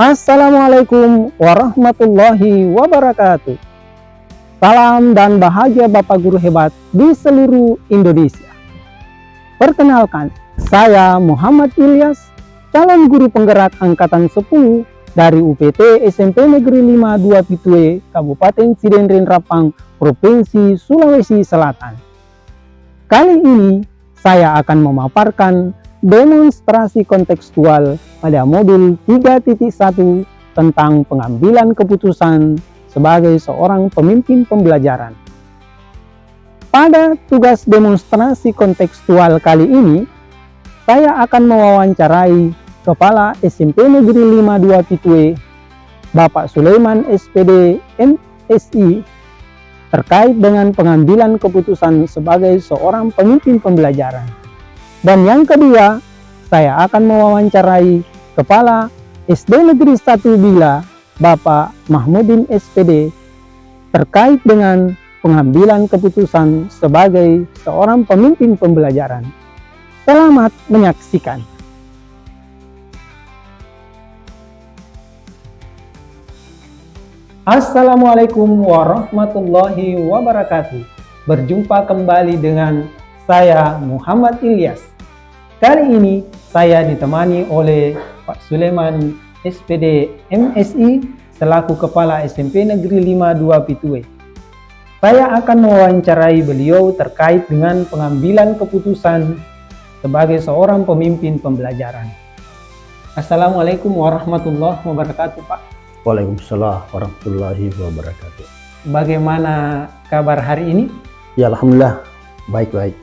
Assalamualaikum warahmatullahi wabarakatuh. Salam dan bahagia Bapak Guru hebat di seluruh Indonesia. Perkenalkan, saya Muhammad Ilyas, calon guru penggerak angkatan 10 dari UPT SMP Negeri 5 2 Pitue, Kabupaten Cidenren Rapang, Provinsi Sulawesi Selatan. Kali ini saya akan memaparkan demonstrasi kontekstual pada modul 3.1 tentang pengambilan keputusan sebagai seorang pemimpin pembelajaran. Pada tugas demonstrasi kontekstual kali ini, saya akan mewawancarai Kepala SMP Negeri 5 2 Pitue, Bapak Sulaiman SPD MSI, terkait dengan pengambilan keputusan sebagai seorang pemimpin pembelajaran. Dan yang kedua, saya akan mewawancarai Kepala SD Negeri 1 Bila, Bapak Mahmudin SPD, terkait dengan pengambilan keputusan sebagai seorang pemimpin pembelajaran. Selamat menyaksikan. Assalamualaikum warahmatullahi wabarakatuh. Berjumpa kembali dengan saya Muhammad Ilyas. Kali ini saya ditemani oleh Pak Sulaiman SPD MSI selaku Kepala SMP Negeri 5 2 Pitue. Saya akan mewawancarai beliau terkait dengan pengambilan keputusan sebagai seorang pemimpin pembelajaran. Assalamualaikum warahmatullahi wabarakatuh, Pak. Waalaikumsalam warahmatullahi wabarakatuh. Bagaimana kabar hari ini? Ya, alhamdulillah baik-baik.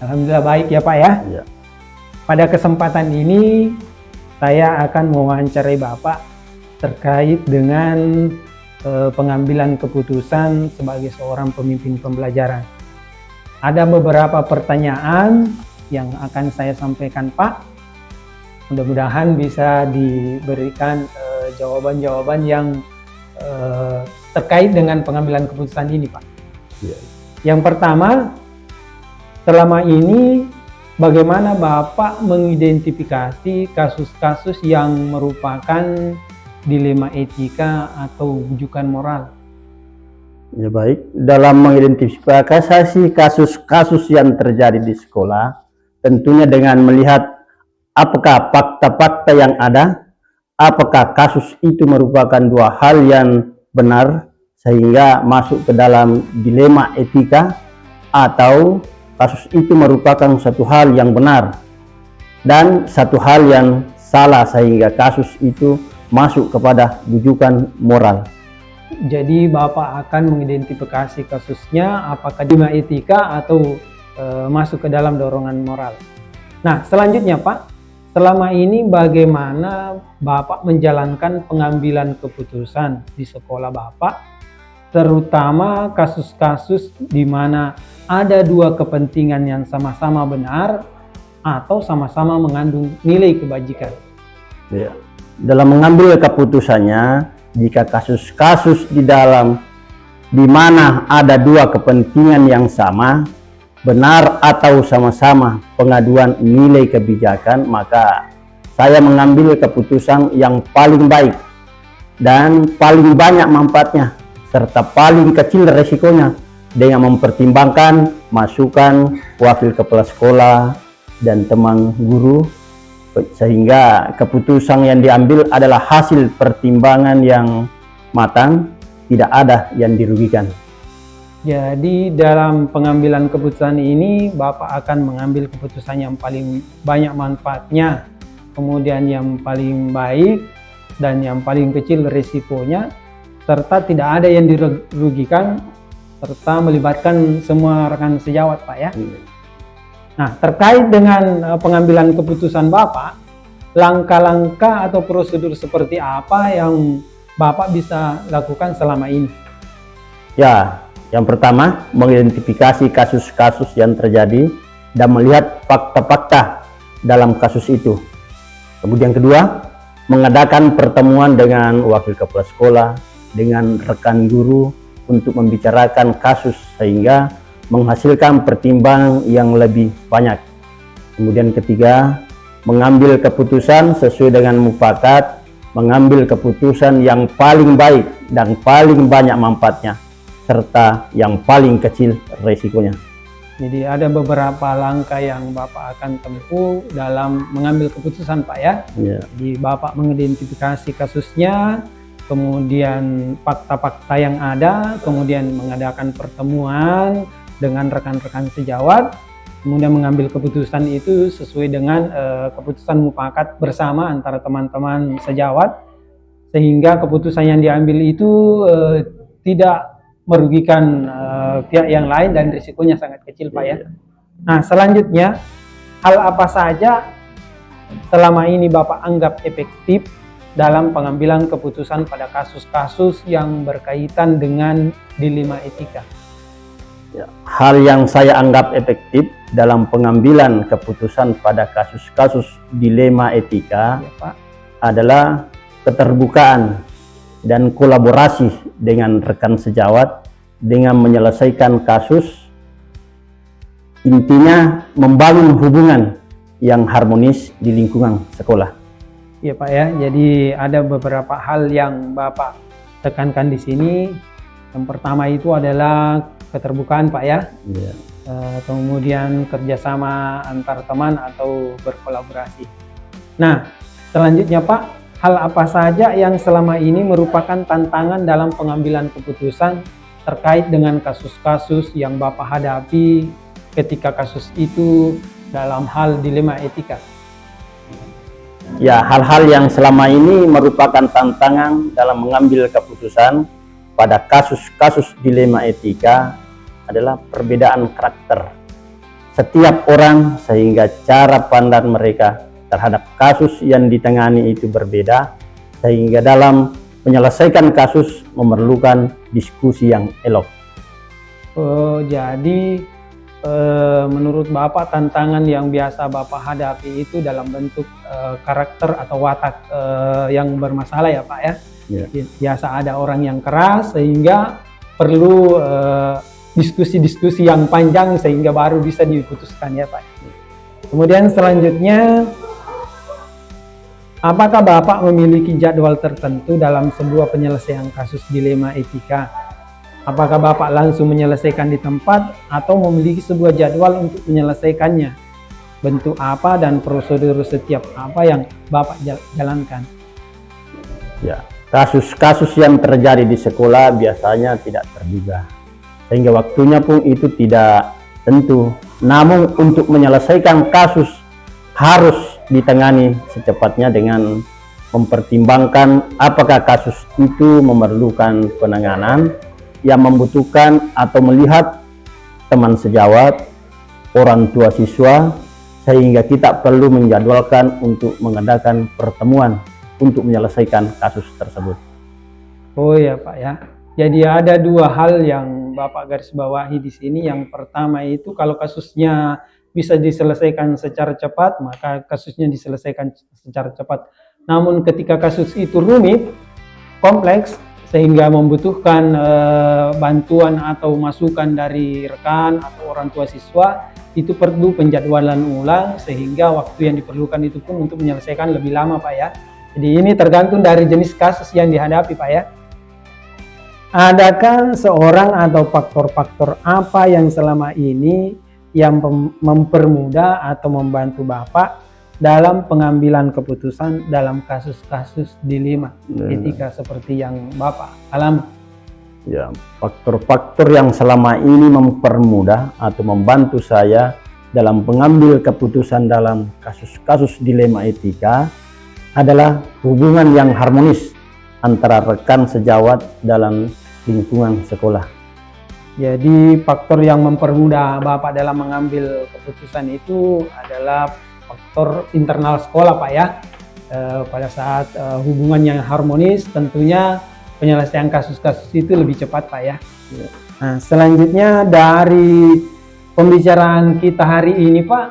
Alhamdulillah baik ya, Pak ya. Ya. Pada kesempatan ini saya akan mewawancarai Bapak terkait dengan pengambilan keputusan sebagai seorang pemimpin pembelajaran. Ada beberapa pertanyaan yang akan saya sampaikan, Pak. Mudah-mudahan bisa diberikan jawaban-jawaban yang terkait dengan pengambilan keputusan ini, Pak. Ya. Yang pertama, selama ini bagaimana Bapak mengidentifikasi kasus-kasus yang merupakan dilema etika atau bujukan moral? Ya, baik. Dalam mengidentifikasi kasus-kasus yang terjadi di sekolah, tentunya dengan melihat apakah fakta-fakta yang ada, apakah kasus itu merupakan dua hal yang benar sehingga masuk ke dalam dilema etika, atau kasus itu merupakan satu hal yang benar dan satu hal yang salah sehingga kasus itu masuk kepada bujukan moral. Jadi Bapak akan mengidentifikasi kasusnya apakah dilema etika atau masuk ke dalam dorongan moral. Nah, selanjutnya, Pak, selama ini bagaimana Bapak menjalankan pengambilan keputusan di sekolah Bapak, terutama kasus-kasus di mana ada dua kepentingan yang sama-sama benar atau sama-sama mengandung nilai kebajikan? Ya. Dalam mengambil keputusannya, jika kasus-kasus di mana ada dua kepentingan yang sama, benar atau sama-sama pengaduan nilai kebijakan, maka saya mengambil keputusan yang paling baik dan paling banyak manfaatnya serta paling kecil resikonya, dengan mempertimbangkan masukan wakil kepala sekolah dan teman guru, sehingga keputusan yang diambil adalah hasil pertimbangan yang matang, tidak ada yang dirugikan. Jadi dalam pengambilan keputusan ini Bapak akan mengambil keputusan yang paling banyak manfaatnya, kemudian yang paling baik dan yang paling kecil risikonya, serta tidak ada yang dirugikan, serta melibatkan semua rekan sejawat, Pak ya. Nah, terkait dengan pengambilan keputusan Bapak, langkah-langkah atau prosedur seperti apa yang Bapak bisa lakukan selama ini? Ya, yang pertama, mengidentifikasi kasus-kasus yang terjadi dan melihat fakta-fakta dalam kasus itu. Kemudian kedua, mengadakan pertemuan dengan wakil kepala sekolah, dengan rekan guru untuk membicarakan kasus sehingga menghasilkan pertimbangan yang lebih banyak. Kemudian ketiga, mengambil keputusan sesuai dengan mufakat mengambil keputusan yang paling baik dan paling banyak manfaatnya, serta yang paling kecil resikonya. Jadi ada beberapa langkah yang Bapak akan tempuh dalam mengambil keputusan, Pak ya. Ya. Jadi Bapak mengidentifikasi kasusnya, kemudian fakta-fakta yang ada, kemudian mengadakan pertemuan dengan rekan-rekan sejawat, kemudian mengambil keputusan itu sesuai dengan keputusan mufakat bersama antara teman-teman sejawat, sehingga keputusan yang diambil itu tidak merugikan pihak yang lain dan risikonya sangat kecil, Pak ya. Nah, selanjutnya hal apa saja selama ini Bapak anggap efektif dalam pengambilan keputusan pada kasus-kasus yang berkaitan dengan dilema etika? Ya, hal yang saya anggap efektif dalam pengambilan keputusan pada kasus-kasus dilema etika Ya, Pak. adalah keterbukaan dan kolaborasi dengan rekan sejawat dengan menyelesaikan kasus. Intinya membangun hubungan yang harmonis di lingkungan sekolah. Iya, Pak ya. Jadi ada beberapa hal yang Bapak tekankan di sini. Yang pertama itu adalah keterbukaan, Pak ya. Ya. Kemudian kerjasama antar teman atau berkolaborasi. Nah, selanjutnya Pak, hal apa saja yang selama ini merupakan tantangan dalam pengambilan keputusan terkait dengan kasus-kasus yang Bapak hadapi ketika kasus itu dalam hal dilema etika? Ya, hal-hal yang selama ini merupakan tantangan dalam mengambil keputusan pada kasus-kasus dilema etika adalah perbedaan karakter setiap orang, sehingga cara pandang mereka terhadap kasus yang ditangani itu berbeda, sehingga dalam menyelesaikan kasus memerlukan diskusi yang elok. Jadi menurut Bapak tantangan yang biasa Bapak hadapi itu dalam bentuk karakter atau watak yang bermasalah ya Pak ya? Ya. Biasa ada orang yang keras sehingga perlu diskusi-diskusi yang panjang sehingga baru bisa diputuskan ya Pak. Kemudian selanjutnya, apakah Bapak memiliki jadwal tertentu dalam sebuah penyelesaian kasus dilema etika? Apakah Bapak langsung menyelesaikan di tempat atau memiliki sebuah jadwal untuk menyelesaikannya? Bentuk apa dan prosedur setiap apa yang Bapak jalankan? Ya, kasus-kasus yang terjadi di sekolah biasanya tidak terduga, sehingga waktunya pun itu tidak tentu. Namun untuk menyelesaikan kasus harus ditangani secepatnya dengan mempertimbangkan apakah kasus itu memerlukan penanganan yang membutuhkan atau melihat teman sejawat, orang tua siswa, sehingga kita perlu menjadwalkan untuk mengadakan pertemuan untuk menyelesaikan kasus tersebut. Oh ya Pak ya. Jadi ada dua hal yang Bapak garis bawahi di sini. Yang pertama itu kalau kasusnya bisa diselesaikan secara cepat, maka kasusnya diselesaikan secara cepat. Namun ketika kasus itu rumit, kompleks, sehingga membutuhkan bantuan atau masukan dari rekan atau orang tua siswa, itu perlu penjadwalan ulang sehingga waktu yang diperlukan itu pun untuk menyelesaikan lebih lama Pak ya. Jadi ini tergantung dari jenis kasus yang dihadapi Pak ya. Adakah seorang atau faktor-faktor apa yang selama ini yang mempermudah atau membantu Bapak dalam pengambilan keputusan dalam kasus-kasus dilema etika seperti yang Bapak alami? Ya, faktor-faktor yang selama ini mempermudah atau membantu saya dalam pengambil keputusan dalam kasus-kasus dilema etika adalah hubungan yang harmonis antara rekan sejawat dalam lingkungan sekolah. Jadi faktor yang mempermudah Bapak dalam mengambil keputusan itu adalah faktor internal sekolah Pak ya. Pada saat hubungan yang harmonis tentunya penyelesaian kasus-kasus itu lebih cepat Pak ya. Nah, selanjutnya dari pembicaraan kita hari ini Pak,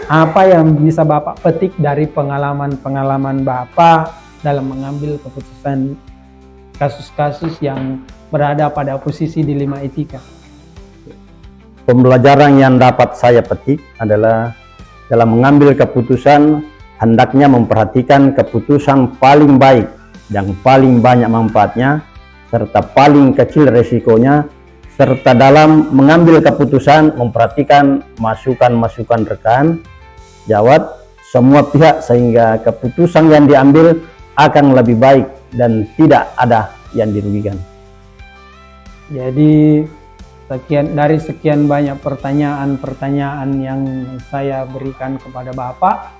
apa yang bisa Bapak petik dari pengalaman-pengalaman Bapak dalam mengambil keputusan kasus-kasus yang berada pada posisi dilema etika? Pembelajaran yang dapat saya petik adalah dalam mengambil keputusan hendaknya memperhatikan keputusan paling baik yang paling banyak manfaatnya serta paling kecil resikonya, serta dalam mengambil keputusan memperhatikan masukan-masukan rekan, jawab semua pihak sehingga keputusan yang diambil akan lebih baik dan tidak ada yang dirugikan. Jadi dari sekian banyak pertanyaan-pertanyaan yang saya berikan kepada Bapak,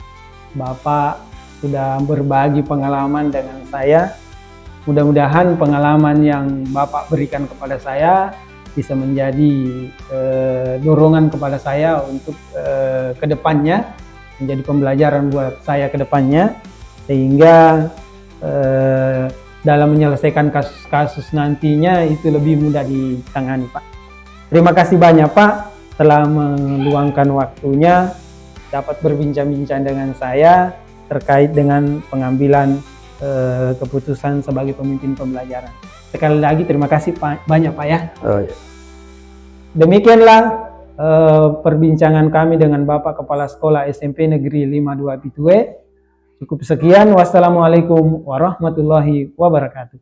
Bapak sudah berbagi pengalaman dengan saya. Mudah-mudahan pengalaman yang Bapak berikan kepada saya bisa menjadi dorongan kepada saya untuk kedepannya, menjadi pembelajaran buat saya kedepannya, sehingga dalam menyelesaikan kasus-kasus nantinya itu lebih mudah ditangani, Pak. Terima kasih banyak, Pak, telah meluangkan waktunya dapat berbincang-bincang dengan saya terkait dengan pengambilan keputusan sebagai pemimpin pembelajaran. Sekali lagi terima kasih banyak, Pak, ya. Oh, ya. Demikianlah perbincangan kami dengan Bapak Kepala Sekolah SMP Negeri 52 Pitue. Cukup sekian. Wassalamualaikum warahmatullahi wabarakatuh.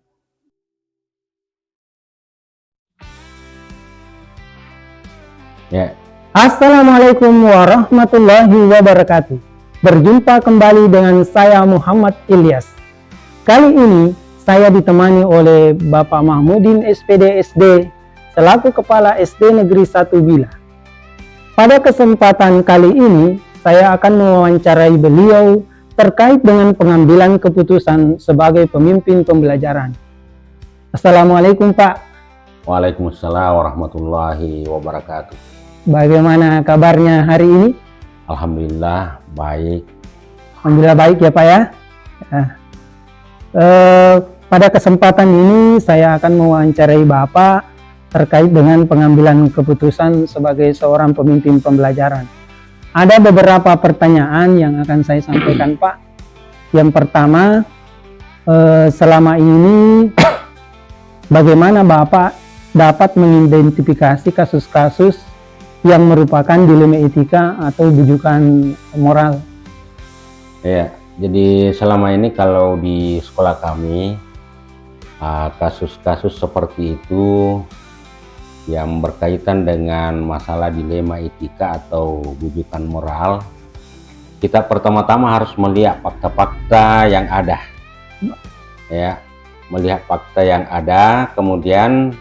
Ya. Assalamualaikum warahmatullahi wabarakatuh. Berjumpa kembali dengan saya Muhammad Ilyas. Kali ini saya ditemani oleh Bapak Mahmudin SPD SD selaku Kepala SD Negeri 1 Bila. Pada kesempatan kali ini saya akan mewawancarai beliau terkait dengan pengambilan keputusan sebagai pemimpin pembelajaran. Assalamualaikum, Pak. Waalaikumsalam warahmatullahi wabarakatuh. Bagaimana kabarnya hari ini? Alhamdulillah baik. Alhamdulillah baik ya, Pak, ya. Pada kesempatan ini saya akan mewawancarai Bapak terkait dengan pengambilan keputusan sebagai seorang pemimpin pembelajaran. Ada beberapa pertanyaan yang akan saya sampaikan, Pak. Yang pertama, selama ini bagaimana Bapak dapat mengidentifikasi kasus-kasus yang merupakan dilema etika atau bujukan moral? Ya, jadi selama ini kalau di sekolah kami kasus-kasus seperti itu yang berkaitan dengan masalah dilema etika atau bujukan moral, kita pertama-tama harus melihat fakta-fakta yang ada, ya, melihat fakta yang ada, kemudian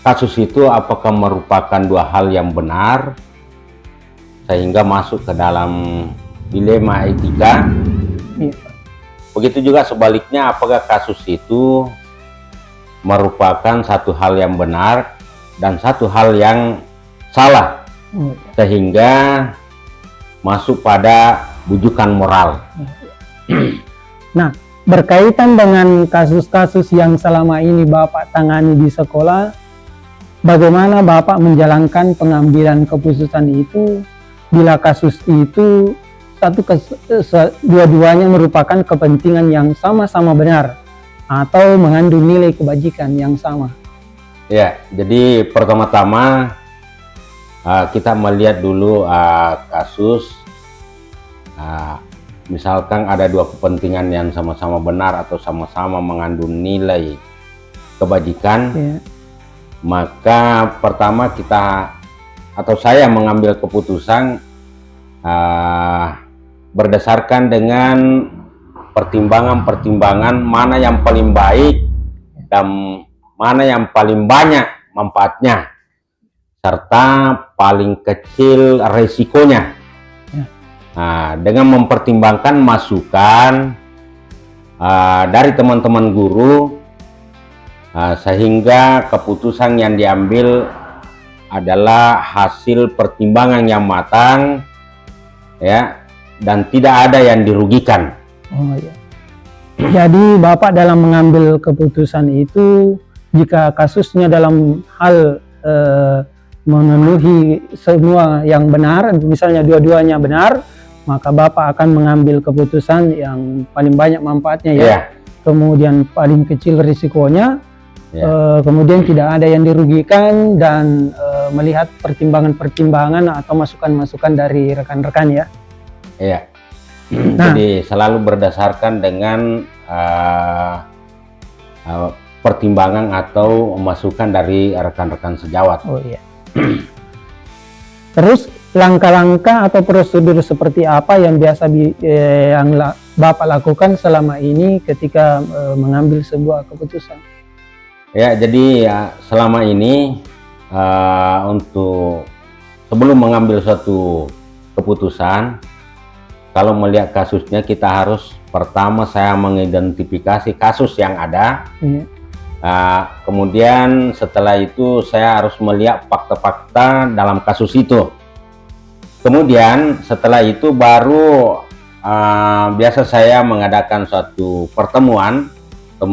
kasus itu apakah merupakan dua hal yang benar sehingga masuk ke dalam dilema etika. Begitu juga sebaliknya, apakah kasus itu merupakan satu hal yang benar dan satu hal yang salah sehingga masuk pada bujukan moral. Nah, berkaitan dengan kasus-kasus yang selama ini Bapak tangani di sekolah, bagaimana Bapak menjalankan pengambilan keputusan itu bila kasus itu dua-duanya merupakan kepentingan yang sama-sama benar atau mengandung nilai kebajikan yang sama? Ya, jadi pertama-tama kita melihat dulu kasus, misalkan ada dua kepentingan yang sama-sama benar atau sama-sama mengandung nilai kebajikan, maka pertama kita atau saya mengambil keputusan berdasarkan dengan pertimbangan-pertimbangan mana yang paling baik dan mana yang paling banyak manfaatnya serta paling kecil resikonya. Nah, dengan mempertimbangkan masukan dari teman-teman guru, sehingga keputusan yang diambil adalah hasil pertimbangan yang matang, ya, dan tidak ada yang dirugikan. Oh, ya. Jadi Bapak dalam mengambil keputusan itu, jika kasusnya dalam hal memenuhi semua yang benar, misalnya dua-duanya benar, maka Bapak akan mengambil keputusan yang paling banyak manfaatnya, ya. Kemudian paling kecil risikonya, kemudian tidak ada yang dirugikan, dan melihat pertimbangan-pertimbangan atau masukan-masukan dari rekan-rekan, ya. Iya. Nah. Jadi selalu berdasarkan dengan pertimbangan atau masukan dari rekan-rekan sejawat. Oh iya. Terus langkah-langkah atau prosedur seperti apa yang biasa Bapak lakukan selama ini ketika mengambil sebuah keputusan? Ya, jadi selama ini untuk sebelum mengambil suatu keputusan, kalau melihat kasusnya kita harus pertama saya mengidentifikasi kasus yang ada. Iya. Kemudian setelah itu saya harus melihat fakta-fakta dalam kasus itu. Kemudian setelah itu baru biasa saya mengadakan suatu pertemuan atau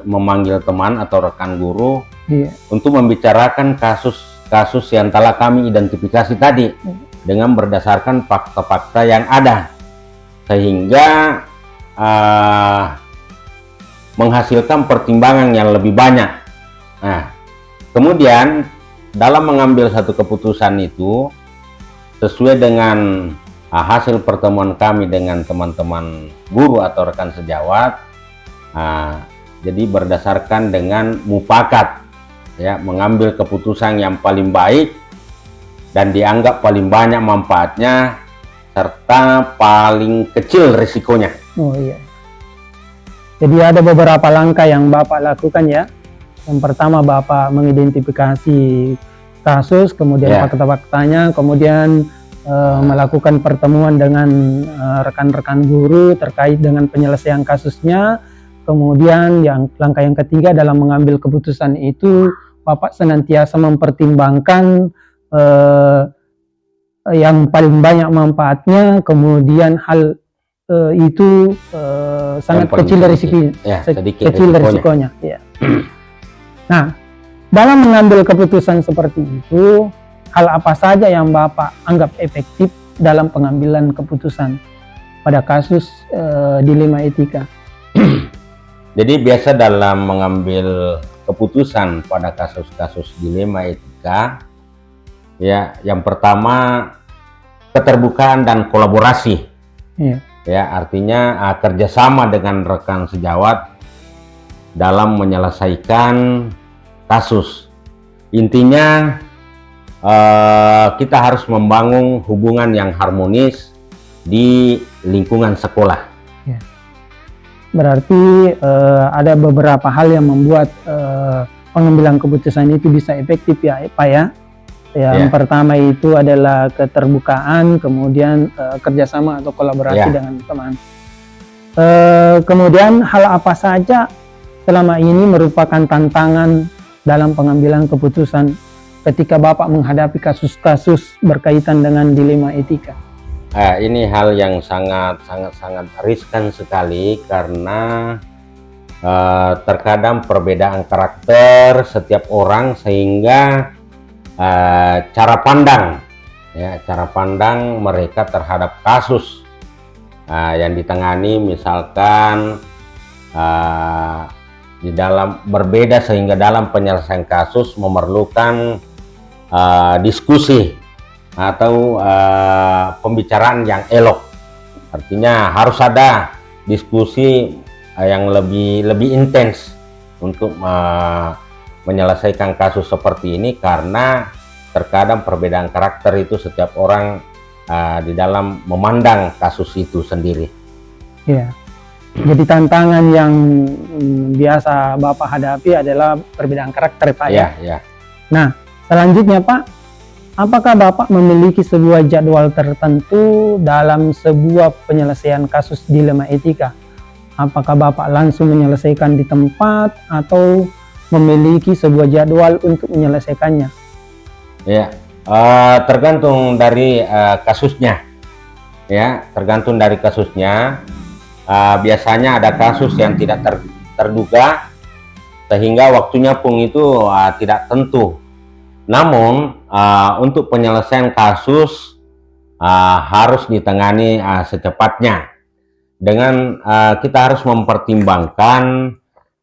memanggil teman atau rekan guru, iya, untuk membicarakan kasus-kasus yang telah kami identifikasi tadi dengan berdasarkan fakta-fakta yang ada, sehingga menghasilkan pertimbangan yang lebih banyak. Nah, kemudian dalam mengambil satu keputusan itu sesuai dengan hasil pertemuan kami dengan teman-teman guru atau rekan sejawat. Jadi berdasarkan dengan mufakat, ya, mengambil keputusan yang paling baik dan dianggap paling banyak manfaatnya serta paling kecil risikonya. Oh iya. Jadi ada beberapa langkah yang Bapak lakukan ya. Yang pertama Bapak mengidentifikasi kasus, kemudian fakta-faktanya, kemudian melakukan pertemuan dengan rekan-rekan guru terkait dengan penyelesaian kasusnya. Kemudian langkah yang ketiga dalam mengambil keputusan itu Bapak senantiasa mempertimbangkan yang paling banyak manfaatnya, kemudian hal itu sangat kecil risikonya. Ya, kecil risikonya. Ya. Nah, dalam mengambil keputusan seperti itu, hal apa saja yang Bapak anggap efektif dalam pengambilan keputusan pada kasus dilema etika? Jadi biasa dalam mengambil keputusan pada kasus-kasus dilema etika, ya, yang pertama keterbukaan dan kolaborasi. Iya. Ya, artinya kerjasama dengan rekan sejawat dalam menyelesaikan kasus. Intinya kita harus membangun hubungan yang harmonis di lingkungan sekolah. Ya. Berarti ada beberapa hal yang membuat pengambilan keputusan itu bisa efektif ya Pak ya. Yang pertama itu adalah keterbukaan, kemudian kerjasama atau kolaborasi dengan teman. Kemudian hal apa saja selama ini merupakan tantangan dalam pengambilan keputusan ketika Bapak menghadapi kasus-kasus berkaitan dengan dilema etika? Ini hal yang sangat riskan sekali karena terkadang perbedaan karakter setiap orang sehingga cara pandang mereka terhadap kasus yang ditangani misalkan di dalam berbeda, sehingga dalam penyelesaian kasus memerlukan diskusi atau pembicaraan yang elok. Artinya harus ada diskusi yang lebih intens untuk menyelesaikan kasus seperti ini, karena terkadang perbedaan karakter itu setiap orang di dalam memandang kasus itu sendiri. Iya. Jadi tantangan yang biasa Bapak hadapi adalah perbedaan karakter Pak ya? Ya. Nah, selanjutnya Pak, apakah Bapak memiliki sebuah jadwal tertentu dalam sebuah penyelesaian kasus dilema etika? Apakah Bapak langsung menyelesaikan di tempat atau memiliki sebuah jadwal untuk menyelesaikannya? Ya, tergantung dari kasusnya. Ya, tergantung dari kasusnya. Biasanya ada kasus yang tidak terduga, sehingga waktunya pun itu tidak tentu. Namun untuk penyelesaian kasus harus ditangani secepatnya. Dengan kita harus mempertimbangkan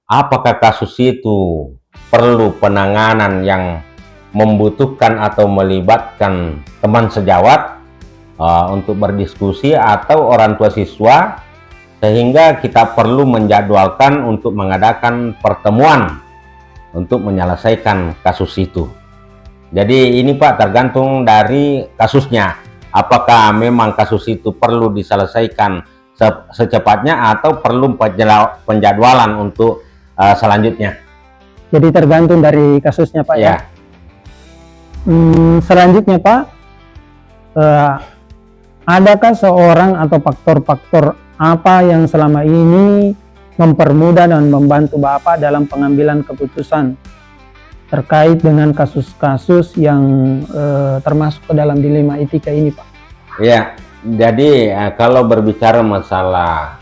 apakah kasus itu perlu penanganan yang membutuhkan atau melibatkan teman sejawat, untuk berdiskusi atau orang tua siswa, sehingga kita perlu menjadwalkan untuk mengadakan pertemuan untuk menyelesaikan kasus itu. Jadi ini Pak tergantung dari kasusnya, apakah memang kasus itu perlu diselesaikan secepatnya atau perlu penjadwalan untuk selanjutnya. Jadi tergantung dari kasusnya Pak ya. Selanjutnya Pak, adakah seorang atau faktor-faktor apa yang selama ini mempermudah dan membantu Bapak dalam pengambilan keputusan terkait dengan kasus-kasus yang termasuk ke dalam dilema etika ini Pak? Ya, jadi kalau berbicara masalah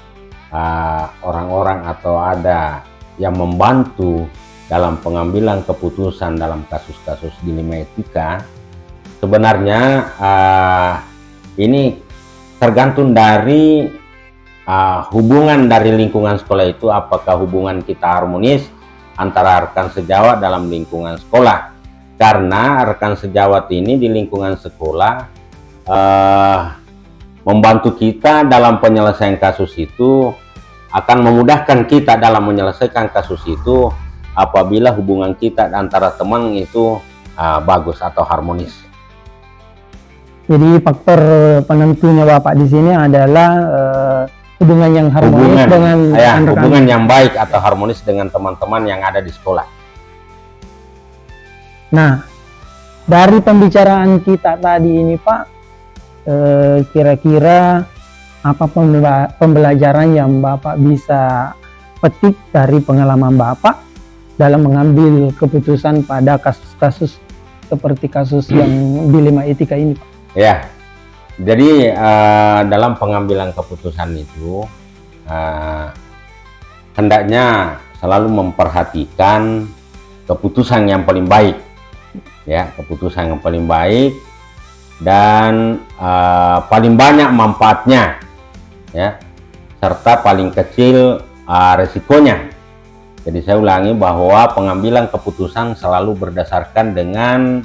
orang-orang atau ada yang membantu dalam pengambilan keputusan dalam kasus-kasus dilema etika, sebenarnya ini tergantung dari hubungan dari lingkungan sekolah itu, apakah hubungan kita harmonis antara rekan sejawat dalam lingkungan sekolah. Karena rekan sejawat ini di lingkungan sekolah membantu kita dalam penyelesaian kasus itu, akan memudahkan kita dalam menyelesaikan kasus itu apabila hubungan kita antara teman itu bagus atau harmonis. Jadi faktor penentunya Bapak di sini adalah hubungan yang harmonis dengan hubungan yang baik atau harmonis dengan teman-teman yang ada di sekolah. Nah, dari pembicaraan kita tadi ini Pak, kira-kira apa pembelajaran yang Bapak bisa petik dari pengalaman Bapak dalam mengambil keputusan pada kasus-kasus seperti kasus yang dilema etika ini Pak? Ya, jadi dalam pengambilan keputusan itu hendaknya selalu memperhatikan keputusan yang paling baik, ya, keputusan yang paling baik dan paling banyak manfaatnya, ya, serta paling kecil resikonya. Jadi saya ulangi bahwa pengambilan keputusan selalu berdasarkan dengan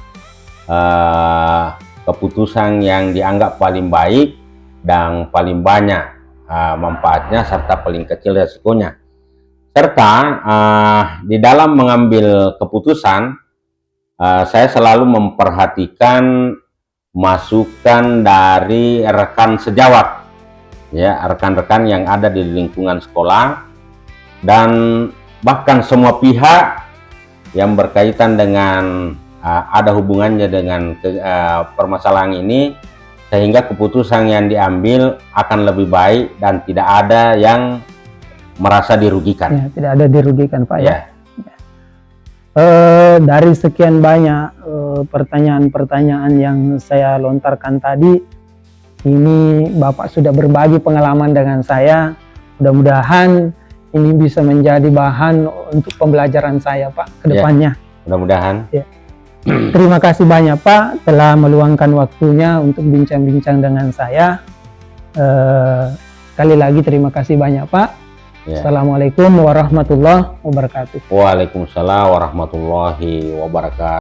keputusan yang dianggap paling baik dan paling banyak manfaatnya serta paling kecil resikonya. Serta di dalam mengambil keputusan saya selalu memperhatikan masukan dari rekan sejawat, ya, rekan-rekan yang ada di lingkungan sekolah dan bahkan semua pihak yang berkaitan dengan ada hubungannya dengan permasalahan ini, sehingga keputusan yang diambil akan lebih baik dan tidak ada yang merasa dirugikan. Ya, tidak ada dirugikan Pak ya. Dari sekian banyak pertanyaan-pertanyaan yang saya lontarkan tadi, ini Bapak sudah berbagi pengalaman dengan saya. Mudah-mudahan ini bisa menjadi bahan untuk pembelajaran saya Pak ke depannya. Mudah-mudahan. Ya. Terima kasih banyak Pak telah meluangkan waktunya untuk bincang-bincang dengan saya. Sekali lagi terima kasih banyak Pak. Ya. Assalamualaikum warahmatullahi wabarakatuh. Waalaikumsalam warahmatullahi wabarakatuh.